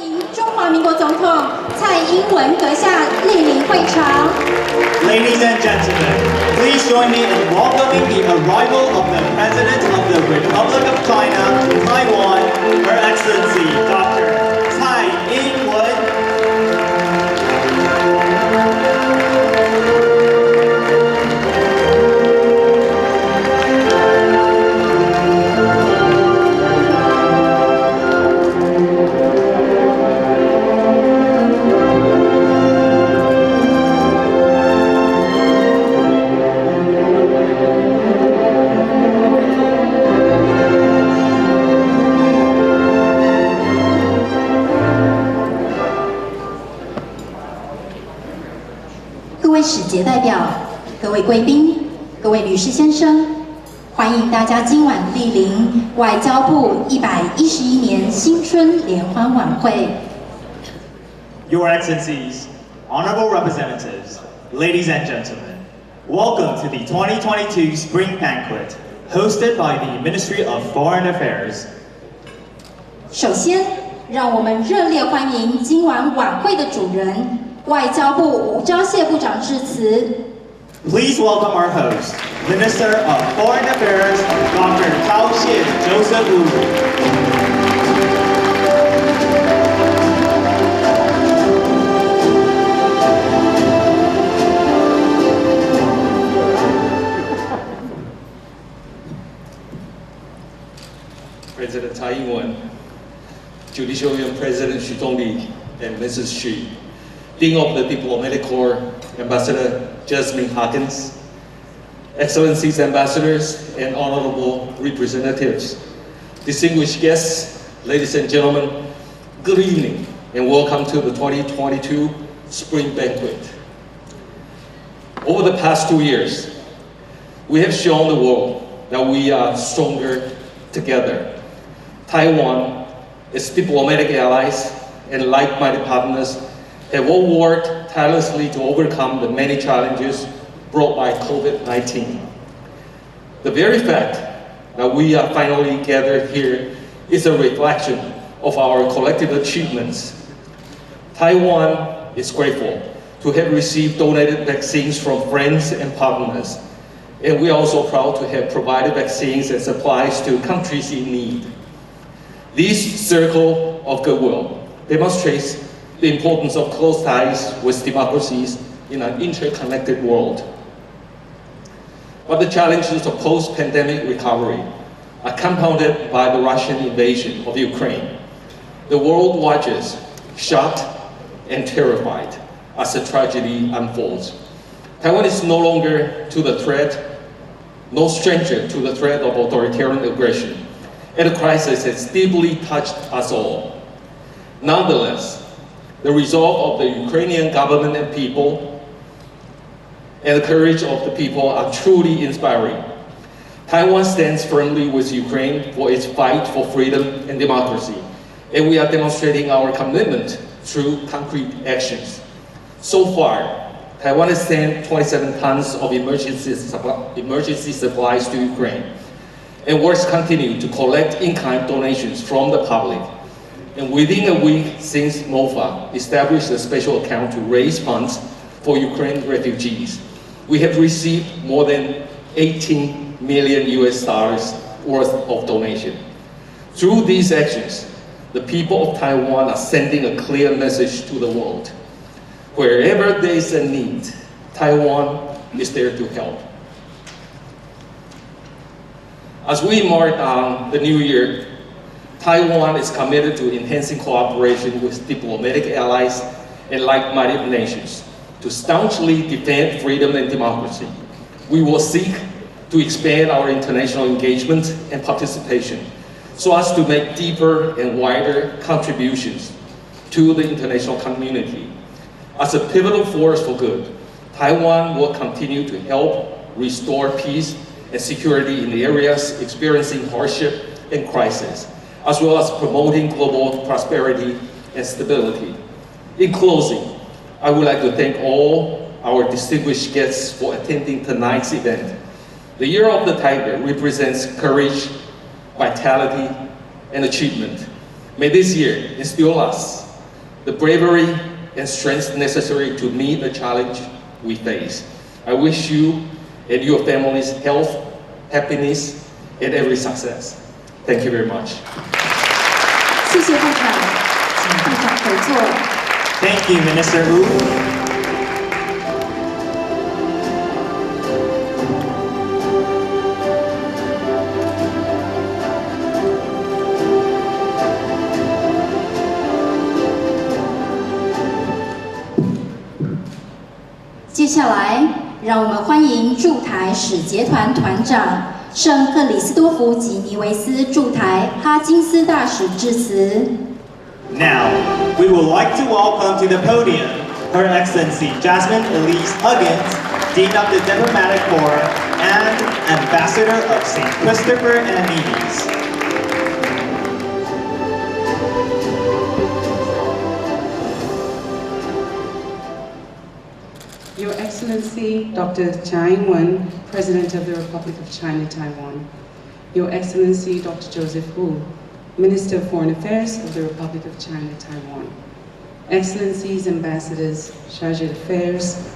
迎中华民国总统蔡英文阁下莅临会场。Ladies and gentlemen, please join me in welcoming the arrival of the President of the Republic of China, Taiwan, Her Excellency Dr. Tsai Ing-wen. 各位使节代表、各位贵宾、各位女士先生，欢迎大家今晚莅临外交部111年新春联欢晚会。Your Excellencies, Honorable Representatives, ladies and gentlemen, welcome to the 2022 Spring Banquet, hosted by the Ministry of Foreign Affairs. 首先，让我们热烈欢迎今晚晚会的主人。 外交部吴钊燮部长致辞。Please welcome our host, Minister of Foreign Affairs, Dr. Zhao Xie Joseph Wu. President Tsai Ing-wen, Judicial Yuan President Xu Zhongli, and Mrs. Xu. Dean of the Diplomatic Corps, Ambassador Jasmine Hawkins, Excellencies Ambassadors and Honorable Representatives, distinguished guests, ladies and gentlemen, good evening and welcome to the 2022 Spring Banquet. Over the past 2 years, we have shown the world that we are stronger together. Taiwan, its diplomatic allies, and like-minded partners have all worked tirelessly to overcome the many challenges brought by COVID-19. The very fact that we are finally gathered here is a reflection of our collective achievements. Taiwan is grateful to have received donated vaccines from friends and partners, and we are also proud to have provided vaccines and supplies to countries in need. This circle of goodwill demonstrates the importance of close ties with democracies in an interconnected world. But the challenges of post-pandemic recovery are compounded by the Russian invasion of Ukraine. The world watches, shocked and terrified as the tragedy unfolds. Taiwan is no stranger to the threat of authoritarian aggression, and the crisis has deeply touched us all. Nonetheless, the resolve of the Ukrainian government and people and the courage of the people are truly inspiring. Taiwan stands firmly with Ukraine for its fight for freedom and democracy, and we are demonstrating our commitment through concrete actions. So far, Taiwan has sent 27 tons of emergency supplies to Ukraine, and works continue to collect in-kind donations from the public. And within a week since MOFA established a special account to raise funds for Ukraine refugees, we have received more than $18 million worth of donation. Through these actions, the people of Taiwan are sending a clear message to the world. Wherever there is a need, Taiwan is there to help. As we embark on the new year, Taiwan is committed to enhancing cooperation with diplomatic allies and like-minded nations to staunchly defend freedom and democracy. We will seek to expand our international engagement and participation so as to make deeper and wider contributions to the international community. As a pivotal force for good, Taiwan will continue to help restore peace and security in the areas experiencing hardship and crisis, as well as promoting global prosperity and stability. In closing, I would like to thank all our distinguished guests for attending tonight's event. The Year of the Tiger represents courage, vitality, and achievement. May this year instill us the bravery and strength necessary to meet the challenge we face. I wish you and your families health, happiness, and every success. Thank you very much. 谢谢部长，请部长回座。 Thank you, Minister Wu. 接下来，让我们欢迎驻台使节团团长圣克里斯多福及尼维斯驻台哈金斯大使致辞。 Now, we would like to welcome to the podium Her Excellency Jasmine Elise Huggins, Dean of the Diplomatic Corps and Ambassador of St. Christopher and Nevis. Your Excellency Dr. Tsai Ing-wen, President of the Republic of China, Taiwan. Your Excellency Dr. Joseph Wu, Minister of Foreign Affairs of the Republic of China, Taiwan. Excellencies, Ambassadors, Chargé d'Affaires,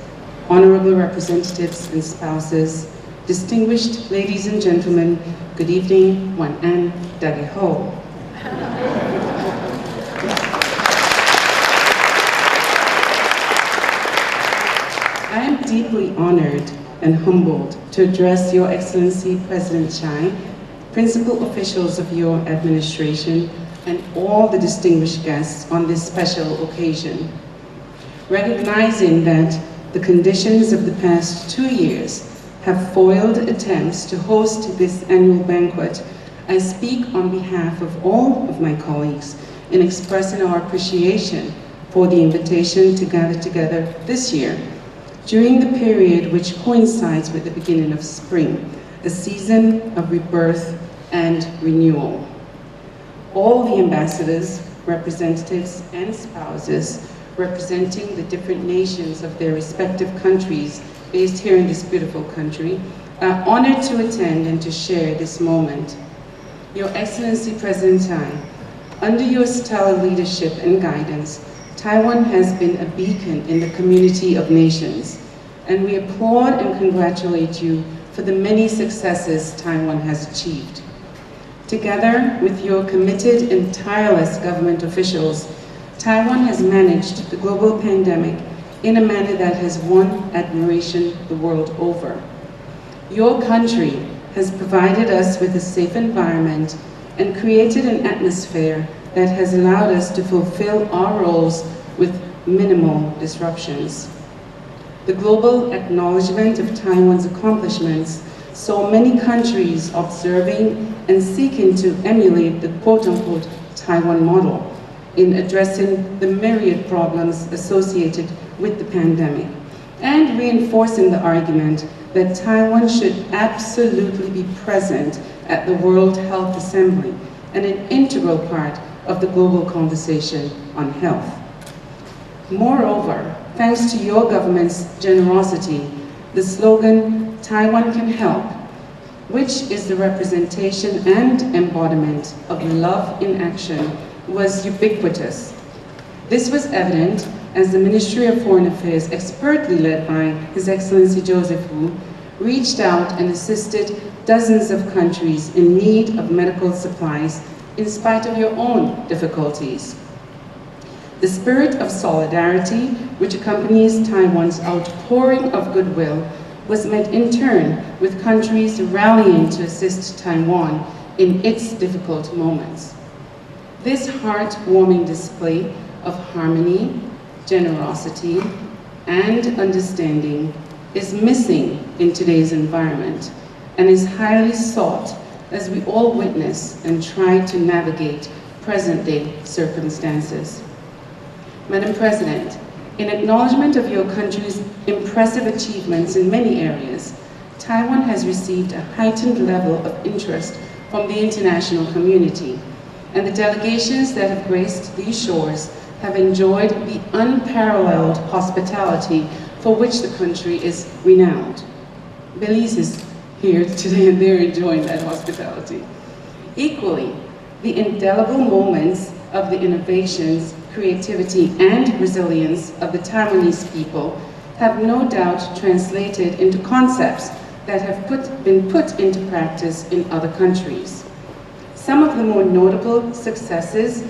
Honorable Representatives and Spouses, distinguished ladies and gentlemen, good evening, Wan An, Dagi Ho. I am deeply honored and humbled to address Your Excellency President Tsai, principal officials of your administration, and all the distinguished guests on this special occasion. Recognizing that the conditions of the past 2 years have foiled attempts to host this annual banquet, I speak on behalf of all of my colleagues in expressing our appreciation for the invitation to gather together this year, during the period which coincides with the beginning of spring, a season of rebirth and renewal. All the ambassadors, representatives, and spouses representing the different nations of their respective countries based here in this beautiful country are honored to attend and to share this moment. Your Excellency President Tsai, under your stellar leadership and guidance, Taiwan has been a beacon in the community of nations, and we applaud and congratulate you for the many successes Taiwan has achieved. Together with your committed and tireless government officials, Taiwan has managed the global pandemic in a manner that has won admiration the world over. Your country has provided us with a safe environment and created an atmosphere that has allowed us to fulfill our roles with minimal disruptions. The global acknowledgement of Taiwan's accomplishments saw many countries observing and seeking to emulate the quote-unquote Taiwan model in addressing the myriad problems associated with the pandemic, and reinforcing the argument that Taiwan should absolutely be present at the World Health Assembly and an integral part of the global conversation on health. Moreover, thanks to your government's generosity, the slogan, Taiwan can help, which is the representation and embodiment of love in action, was ubiquitous. This was evident as the Ministry of Foreign Affairs, expertly led by His Excellency Joseph Wu, reached out and assisted dozens of countries in need of medical supplies in spite of your own difficulties. The spirit of solidarity which accompanies Taiwan's outpouring of goodwill was met in turn with countries rallying to assist Taiwan in its difficult moments. This heartwarming display of harmony, generosity, and understanding is missing in today's environment and is highly sought as we all witness and try to navigate present-day circumstances. Madam President, in acknowledgement of your country's impressive achievements in many areas, Taiwan has received a heightened level of interest from the international community, and the delegations that have graced these shores have enjoyed the unparalleled hospitality for which the country is renowned. Belize is here today and they're enjoying that hospitality. Equally, the indelible moments of the innovations creativity, and resilience of the Taiwanese people have no doubt translated into concepts that have been put into practice in other countries. Some of the more notable successes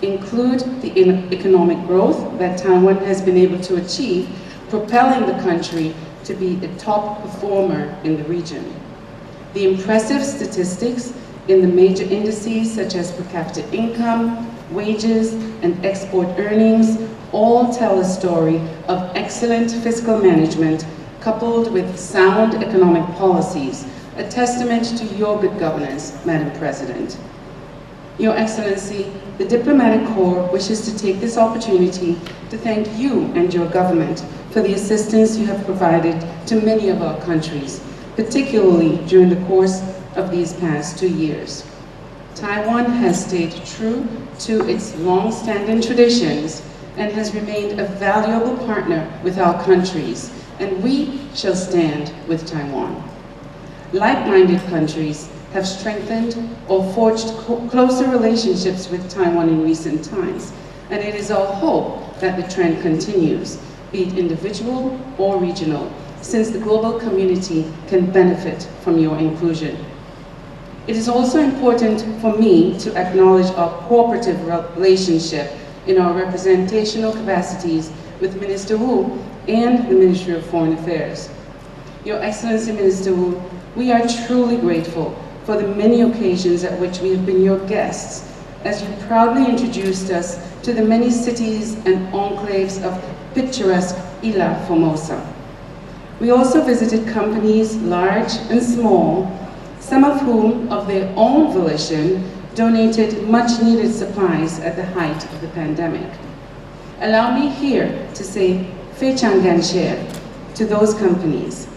include the economic growth that Taiwan has been able to achieve, propelling the country to be a top performer in the region. The impressive statistics in the major indices such as per capita income, wages, and export earnings all tell a story of excellent fiscal management coupled with sound economic policies, a testament to your good governance, Madam President. Your Excellency, the Diplomatic Corps wishes to take this opportunity to thank you and your government for the assistance you have provided to many of our countries, particularly during the course of these past 2 years. Taiwan has stayed true to its long-standing traditions and has remained a valuable partner with our countries, and we shall stand with Taiwan. Like-minded countries have strengthened or forged closer relationships with Taiwan in recent times, and it is our hope that the trend continues, be it individual or regional, since the global community can benefit from your inclusion. It is also important for me to acknowledge our cooperative relationship in our representational capacities with Minister Wu and the Ministry of Foreign Affairs. Your Excellency, Minister Wu, we are truly grateful for the many occasions at which we have been your guests, as you proudly introduced us to the many cities and enclaves of picturesque Isla Formosa. We also visited companies large and small, some of whom, of their own volition, donated much-needed supplies at the height of the pandemic. Allow me here to say "Fei Chang Gan Xie" to those companies.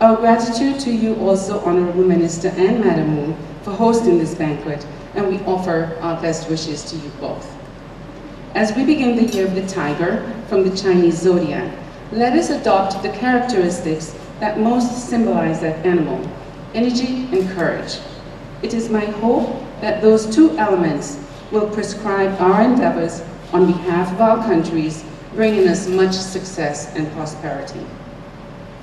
Our gratitude to you also, Honorable Minister and Madam Wu, for hosting this banquet, and we offer our best wishes to you both. As we begin the Year of the Tiger from the Chinese zodiac, let us adopt the characteristics that most symbolize that animal: energy and courage. It is my hope that those two elements will prescribe our endeavors on behalf of our countries, bringing us much success and prosperity.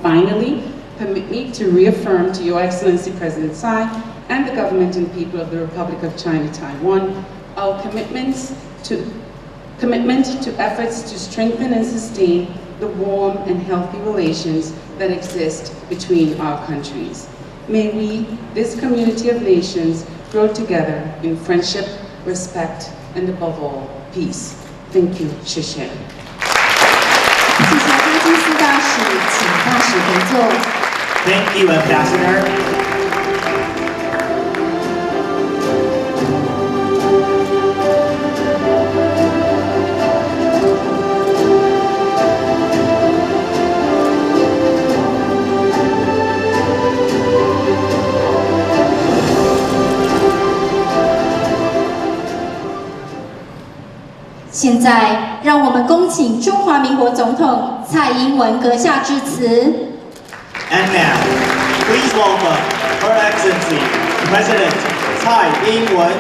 Finally, permit me to reaffirm to Your Excellency President Tsai and the government and people of the Republic of China, Taiwan, our commitment to efforts to strengthen and sustain the warm and healthy relations that exist between our countries. May we, this community of nations, grow together in friendship, respect, and above all, peace. Thank you. 谢谢。谢谢巴基斯大使，请大使回座。Thank you, Ambassador. 现在，让我们恭请中华民国总统蔡英文阁下致辞。And now, please welcome Her Excellency President Tsai Ing-wen.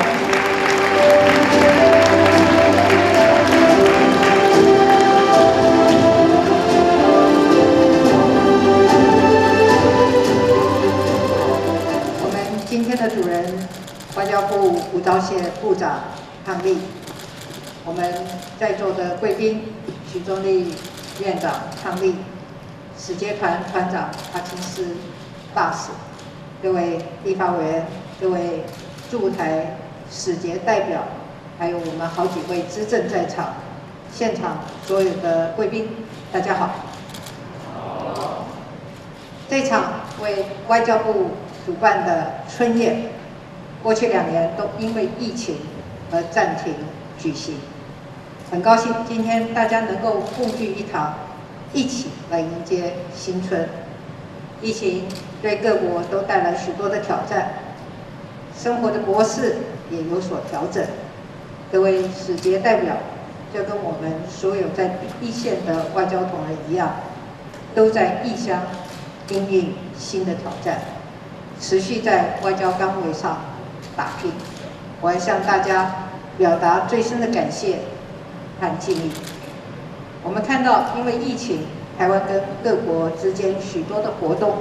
我们今天的主人，外交部吴钊燮部长伉俪。 我们在座的贵宾，徐宗立院长伉俪，使节团团长阿钦斯大使，各位立法委员，各位驻台使节代表，还有我们好几位资政在场，现场所有的贵宾，大家好。这场为外交部主办的春宴，过去2年都因为疫情而暂停举行。 很高兴今天大家能够共聚一堂，一起来迎接新春。疫情对各国都带来许多的挑战，生活的模式也有所调整。各位使节代表，就跟我们所有在一线的外交同仁一样，都在异乡因应新的挑战，持续在外交岗位上打拼。我还向大家表达最深的感谢。和尽力。我们看到，因为疫情，台湾跟各国之间许多的活动，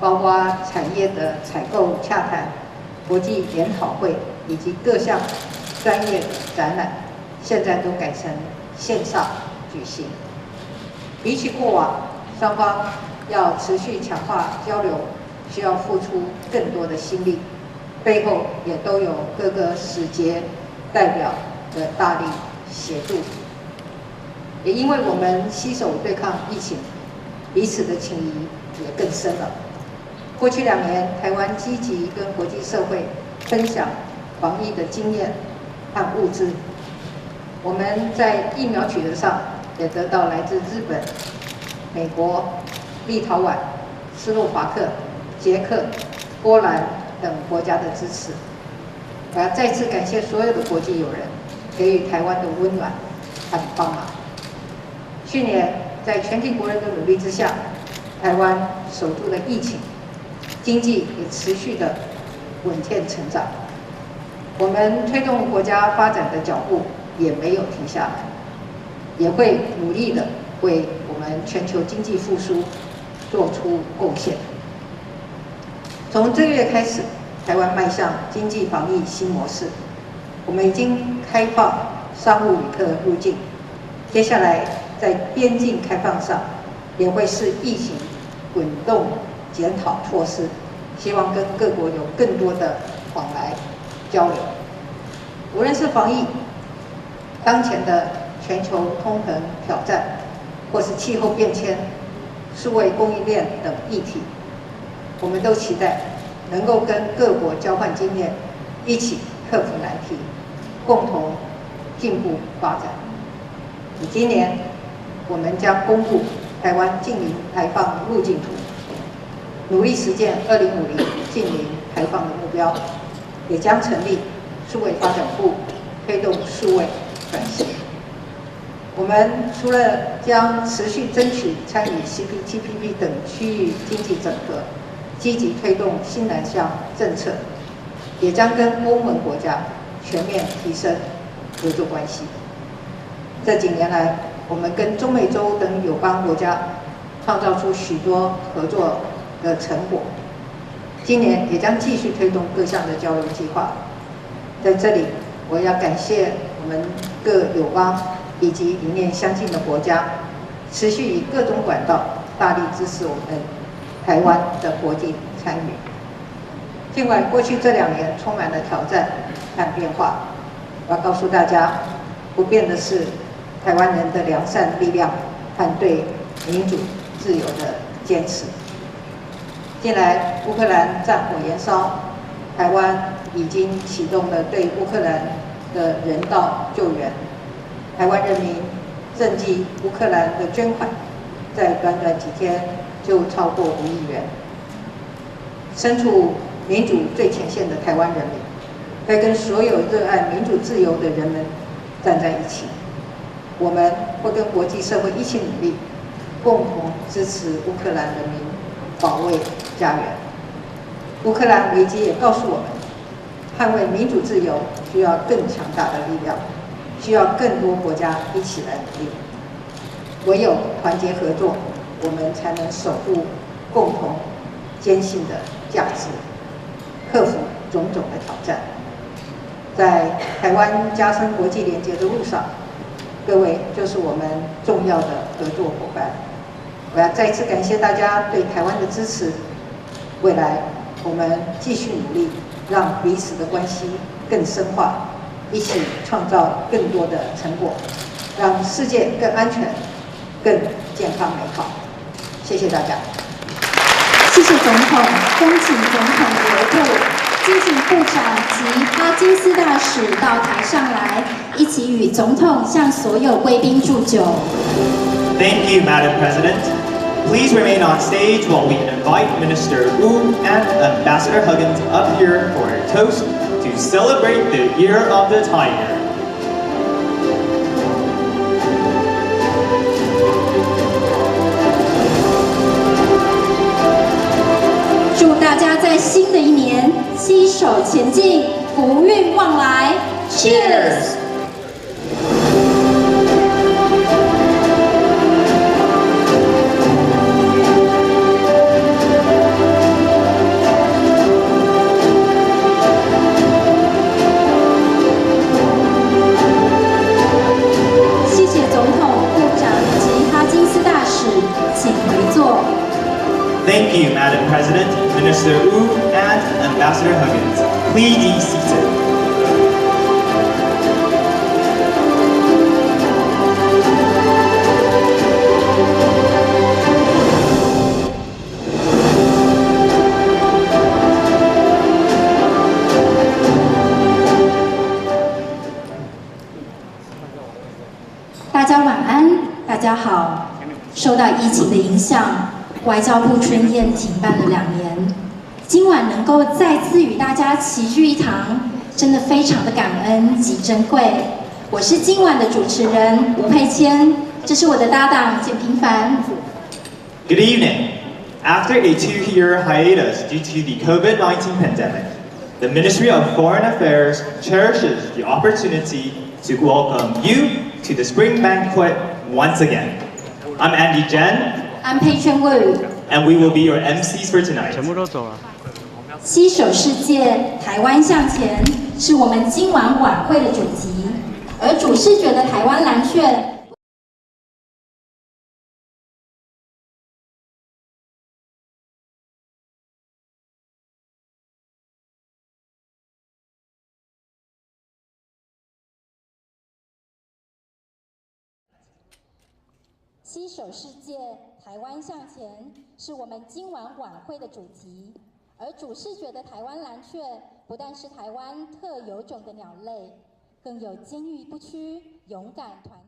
包括产业的采购洽谈、国际研讨会以及各项专业展览，现在都改成线上举行。比起过往，双方要持续强化交流，需要付出更多的心力，背后也都有各个使节代表的大力协助。也因为我们携手对抗疫情，彼此的情谊也更深了。过去2年，台湾积极跟国际社会分享防疫的经验和物资。我们在疫苗取得上也得到来自日本、美国、立陶宛、斯洛伐克、捷克、波兰等国家的支持。我要再次感谢所有的国际友人给予台湾的温暖和帮忙。去年，在全体国人的努力之下，台湾守住了疫情，经济也持续的稳健成长。我们推动国家发展的脚步也没有停下来，也会努力的为我们全球经济复苏做出贡献。从这个月开始，台湾迈向经济防疫新模式，我们已经开放商务旅客入境，接下来在边境开放上也会视疫情滚动检讨措施，希望跟各国有更多的往来交流。无论是防疫、当前的全球通膨挑战，或是气候变迁、数位供应链等议题，我们都期待能够跟各国交换经验，一起克服难题，共同进步发展。今年我们将公布台湾净零排放路径图，努力实践2050净零排放的目标，也将成立数位发展部，推动数位转型。我们除了将持续争取参与 CPTPP 等区域经济整合，积极推动新南向政策，也将跟欧盟国家全面提升合作关系。这几年来，我们跟中美洲等友邦国家创造出许多合作的成果。今年也将继续推动各项的交流计划。在这里，我要感谢我们各友邦以及理念相近的国家，持续以各种管道大力支持我们台湾的国际参与。尽管过去这2年充满了挑战和变化，我要告诉大家，不变的是台湾人的良善力量和对民主自由的坚持。近来乌克兰战火延烧，台湾已经启动了对乌克兰的人道救援。台湾人民赈济乌克兰的捐款，在短短几天就超过5亿元。身处民主最前线的台湾人民，该跟所有热爱民主自由的人们站在一起。我们会跟国际社会一起努力，共同支持乌克兰人民保卫家园。乌克兰危机也告诉我们，捍卫民主自由需要更强大的力量，需要更多国家一起来努力。唯有团结合作，我们才能守护共同坚信的价值，克服种种的挑战。在台湾加深国际连结的路上，各位就是我们重要的合作伙伴。我要再次感谢大家对台湾的支持。未来我们继续努力，让彼此的关系更深化，一起创造更多的成果，让世界更安全、更健康美好。谢谢大家。谢谢总统，恭请总统留步。敬请部长及巴金斯大使到台上来，一起与总统向所有贵宾祝酒。Thank you, Madam President. Please remain on stage while we invite Minister Wu and Ambassador Huggins up here for a toast to celebrate the Year of the Tiger. 祝大家在新的一年携手前进，福运旺来。Cheers！ Thank you, Madam President, Minister Wu, and Ambassador Huggins. Please be seated.大家晚安，大家好。受到疫情的影响，外交部春宴停办了2年。今晚能够再次与大家齐聚一堂，真的非常的感恩及珍贵。我是今晚的主持人吴佩谦，这是我的搭档简平凡。Good evening. After a 2-year hiatus due to the COVID-19 pandemic, the Ministry of Foreign Affairs cherishes the opportunity to welcome you to the spring banquet once again. I'm Andy Jen. I'm Pei-Chuan Wu. And we will be your MCs for tonight. 全部都走了。携手世界，台湾向前，是我们今晚晚会的主题。而主视觉的台湾蓝雀。携手世界，台湾向前，是我们今晚晚会的主题。而主视觉的台湾蓝雀，不但是台湾特有种的鸟类，更有坚毅不屈、勇敢团。